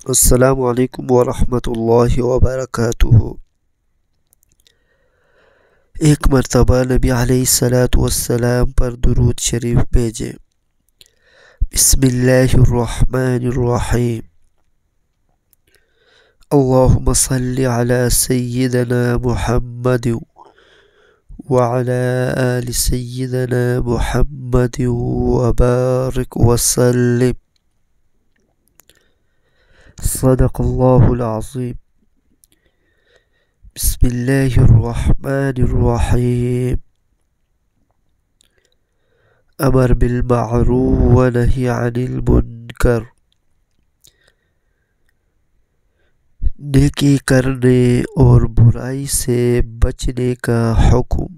السلام علیکم ورحمۃ اللہ وبرکاتہ۔ ایک مرتبہ نبی علیہ السلام پر درود شریف بھیجیں۔ بسم اللہ الرحمن الرحیم۔ اللہم صلی علی سیدنا محمد وعلی آل سیدنا محمد وبارک وسلم۔ صدق اللہ العظیم۔ بسم اللہ الرحمن الرحیم۔ امر بالمعروف ونہی عن المنکر، نیکی کرنے اور برائی سے بچنے کا حکم۔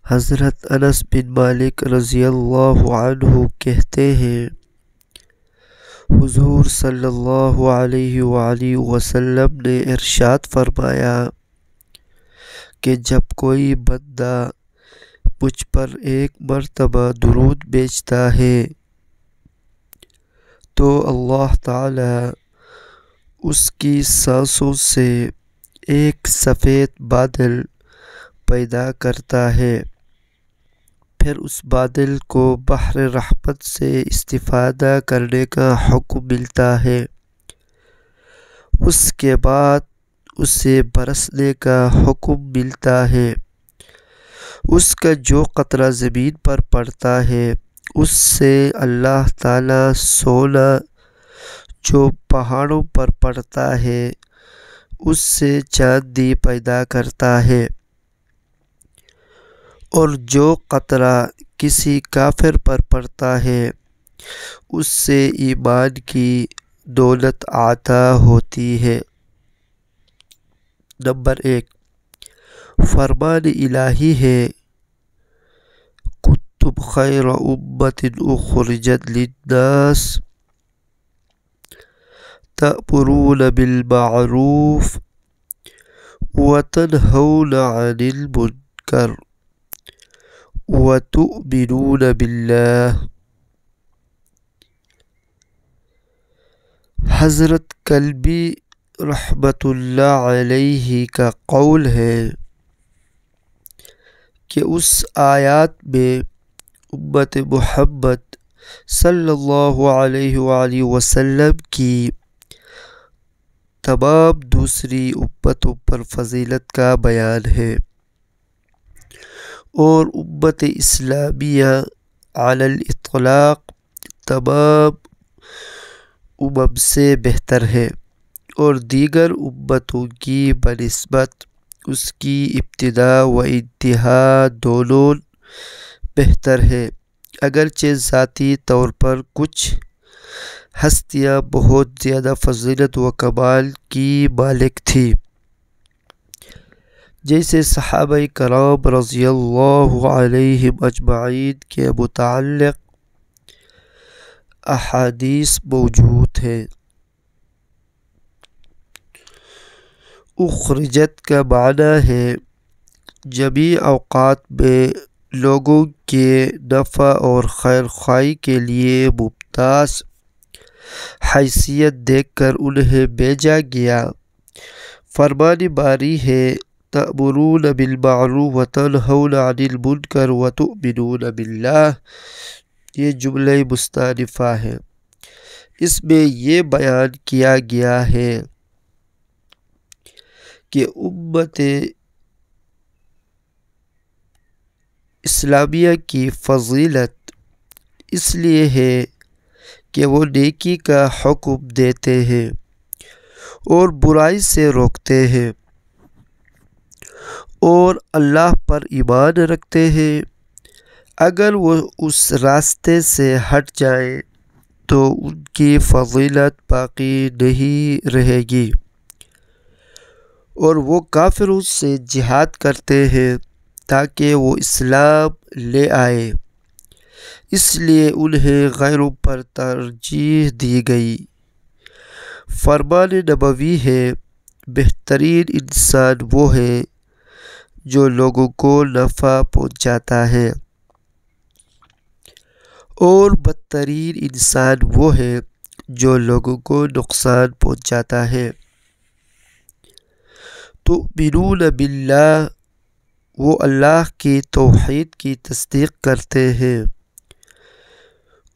حضرت انس بن مالک رضی اللہ عنہ کہتے ہیں، حضور صلی اللہ علیہ وآلہ وسلم نے ارشاد فرمایا کہ جب کوئی بندہ مجھ پر ایک مرتبہ درود بھیجتا ہے تو اللہ تعالی اس کی سانسوں سے ایک سفید بادل پیدا کرتا ہے، پھر اس بادل کو بحر رحمت سے استفادہ کرنے کا حکم ملتا ہے، اس کے بعد اسے برسنے کا حکم ملتا ہے، اس کا جو قطرہ زمین پر پڑتا ہے اس سے اللہ تعالی سونا جو پہاڑوں پر پڑتا ہے اس سے چاندی پیدا کرتا ہے، اور جو قطرہ کسی کافر پر پڑتا ہے اس سے ایمان کی دولت عطا ہوتی ہے۔ نمبر 1، فرمان الہی ہے، کنتم خیر امۃ اخرجت للناس تأمرون بالمعروف وتنہون عن المنکر وتؤمنون باللہ۔ حضرت کلبی رحمۃ اللہ علیہ کا قول ہے کہ اس آیات میں امت محمد صلی اللہ علیہ وآلہ وسلم کی تمام دوسری امتوں پر فضیلت کا بیان ہے، اور امت اسلامیہ علی الاطلاق تمام امم سے بہتر ہے، اور دیگر امتوں کی بنسبت اس کی ابتدا و انتہا دونوں بہتر ہے، اگرچہ ذاتی طور پر کچھ ہستیاں بہت زیادہ فضیلت و کمال کی مالک تھیں، جیسے صحابہ کرام رضی اللہ عنہم اجمعین کے متعلق احادیث موجود ہیں۔ اخرجت کا معنی ہے جمیع اوقات میں لوگوں کے نفع اور خیر خواہی کے لیے ممتاز حیثیت دیکھ کر انہیں بھیجا گیا۔ فرمان باری ہے، تأمرون بالمعروف وتنہون عن المنکر وتؤمنون باللہ، یہ جملہ مستأنفہ ہے۔ اس میں یہ بیان کیا گیا ہے کہ امت اسلامیہ کی فضیلت اس لیے ہے کہ وہ نیکی کا حکم دیتے ہیں اور برائی سے روکتے ہیں، اور اللہ پر ایمان رکھتے ہیں۔ اگر وہ اس راستے سے ہٹ جائیں تو ان کی فضیلت باقی نہیں رہے گی، اور وہ کافروں سے جہاد کرتے ہیں تاکہ وہ اسلام لے آئے، اس لیے انہیں غیروں پر ترجیح دی گئی۔ فرمان نبوی ہے، بہترین انسان وہ ہے جو لوگوں کو نفع پہنچاتا ہے، اور بدترین انسان وہ ہے جو لوگوں کو نقصان پہنچاتا ہے۔ تؤمنون باللہ، وہ اللہ کی توحید کی تصدیق کرتے ہیں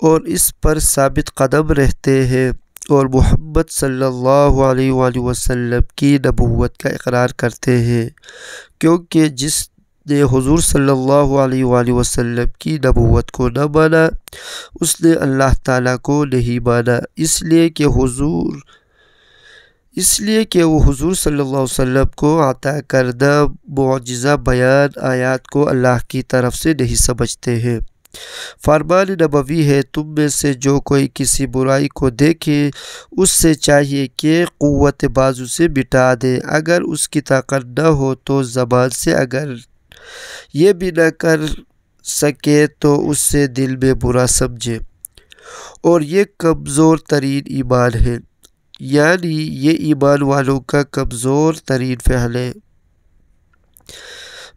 اور اس پر ثابت قدم رہتے ہیں، اور محمد صلی اللہ علیہ وآلہ وسلم کی نبوت کا اقرار کرتے ہیں، کیونکہ جس نے حضور صلی اللہ علیہ وآلہ وسلم کی نبوت کو نہ مانا اس نے اللہ تعالیٰ کو نہیں مانا، اس لیے کہ وہ حضور صلی اللہ علیہ وسلم کو عطا کردہ معجزہ بیان آیات کو اللہ کی طرف سے نہیں سمجھتے ہیں۔ فرمان نبوی ہے، تم میں سے جو کوئی کسی برائی کو دیکھے اس سے چاہیے کہ قوت بازو سے مٹا دے، اگر اس کی طاقت نہ ہو تو زبان سے، اگر یہ بھی نہ کر سکے تو اس سے دل میں برا سمجھے، اور یہ کمزور ترین ایمان ہے، یعنی یہ ایمان والوں کا کمزور ترین فعل ہے۔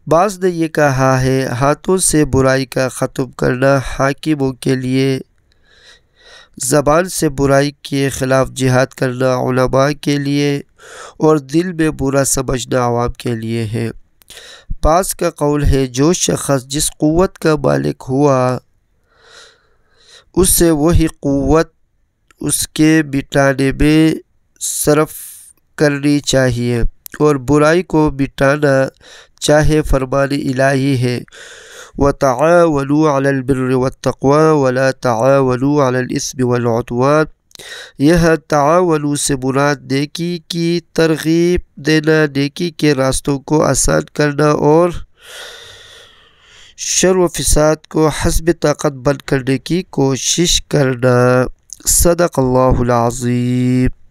بعض نے یہ کہا ہے ہاتھوں سے برائی کا ختم کرنا حاکموں کے لیے، زبان سے برائی کے خلاف جہاد کرنا علماء کے لیے، اور دل میں برا سمجھنا عوام کے لیے ہے۔ بعض کا قول ہے جو شخص جس قوت کا مالک ہوا اس سے وہی قوت اس کے مٹانے میں صرف کرنی چاہیے، اور برائی کو مٹانا چاہے فرمان الہی ہے، وَتَعَاوَنُوا عَلَى الْبِرِّ وَالتَّقْوَى وَلَا تَعَاوَنُوا عَلَى الْإِثْمِ وَالْعُدْوَانِ۔ یہاں تعاون سے مراد نیکی کی ترغیب دینا، نیکی کے راستوں کو آسان کرنا اور شر و فساد کو حسب طاقت بند کرنے کی کوشش کرنا۔ صدق اللہ العظیم۔